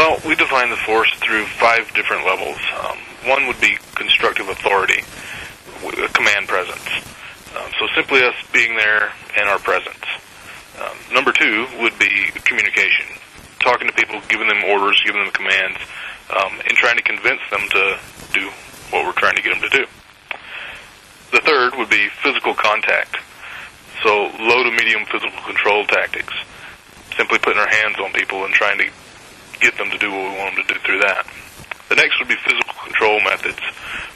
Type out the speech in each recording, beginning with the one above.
Well, we define the force through 5 different levels. One would be constructive authority, command presence. So simply us being there and our presence. Number 2 would be communication, talking to people, giving them orders, giving them commands, and trying to convince them to do what we're trying to get them to do. The third would be physical contact, so low to medium physical control tactics, simply putting our hands on people and trying to get them to do what we want them to do through that. The next would be physical control methods,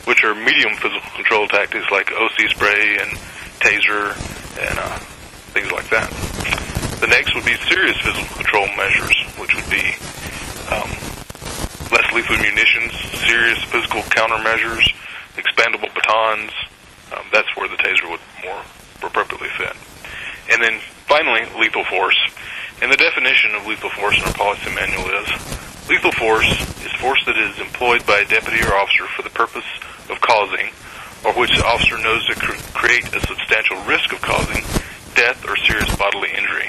which are medium physical control tactics like OC spray and taser and things like that. The next would be serious physical control measures, which would be less lethal munitions, serious physical countermeasures, expandable batons. That's where the taser would more appropriately fit. And then finally, lethal force. And the definition of lethal force in our policy manual is, lethal force is force that is employed by a deputy or officer for the purpose of causing, or which the officer knows to create a substantial risk of causing, death or serious bodily injury.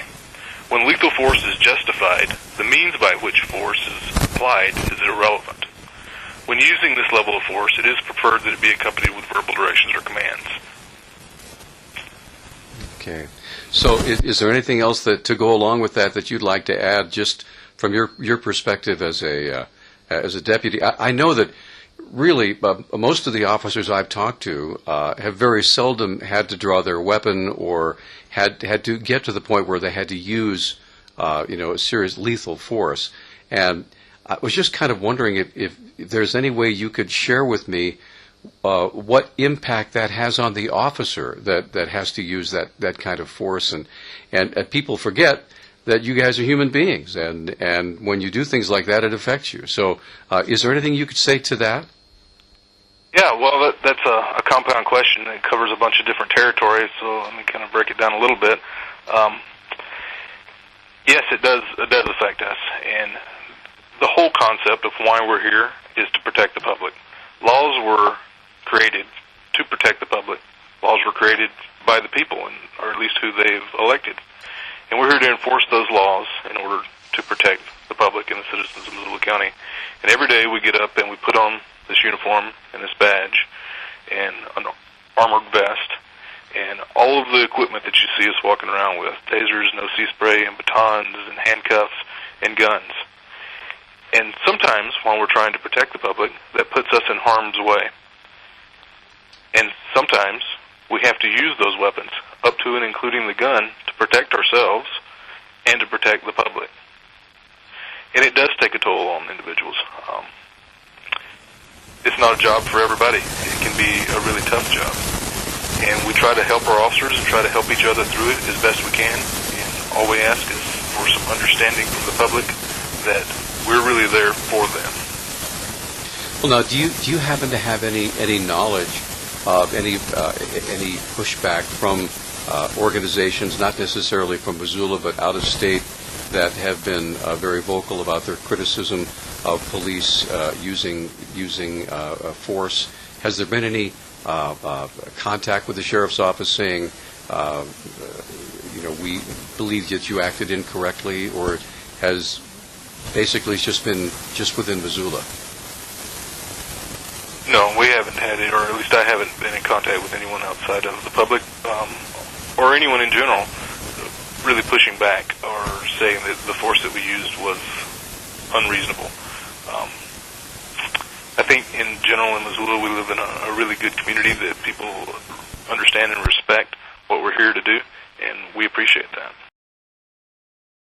When lethal force is justified, the means by which force is applied is irrelevant. When using this level of force, it is preferred that it be accompanied with verbal directions or commands. Okay. So is there anything else to go along with that you'd like to add, just from your perspective as a deputy? I know that really most of the officers I've talked to have very seldom had to draw their weapon or had to get to the point where they had to use a serious lethal force. And I was just kind of wondering if there's any way you could share with me what impact that has on the officer that has to use that kind of force. And people forget that you guys are human beings, and when you do things like that, it affects you. So is there anything you could say to that? Yeah, well, that's a compound question. It covers a bunch of different territories, so let me kind of break it down a little bit. Yes, it does affect us, and the whole concept of why we're here is to protect the public. Laws were created to protect the public. Laws were created by the people, or at least who they've elected. And we're here to enforce those laws in order to protect the public and the citizens of Missoula County. And every day we get up and we put on this uniform and this badge and an armored vest and all of the equipment that you see us walking around with, tasers and OC spray and batons and handcuffs and guns. And sometimes, while we're trying to protect the public, that puts us in harm's way. And sometimes we have to use those weapons, up to and including the gun, to protect ourselves and to protect the public. And it does take a toll on individuals. It's not a job for everybody. It can be a really tough job. And we try to help our officers and try to help each other through it as best we can. And all we ask is for some understanding from the public that we're really there for them. Well, now, do you happen to have any knowledge of any pushback from organizations, not necessarily from Missoula, but out of state, that have been very vocal about their criticism of police using force? Has there been any contact with the sheriff's office saying, we believe that you acted incorrectly, or has basically it's just been just within Missoula? No, we haven't had it, or at least I haven't been in contact with anyone outside of the public, or anyone in general, really pushing back or saying that the force that we used was unreasonable. I think in general in Missoula we live in a really good community that people understand and respect what we're here to do, and we appreciate that.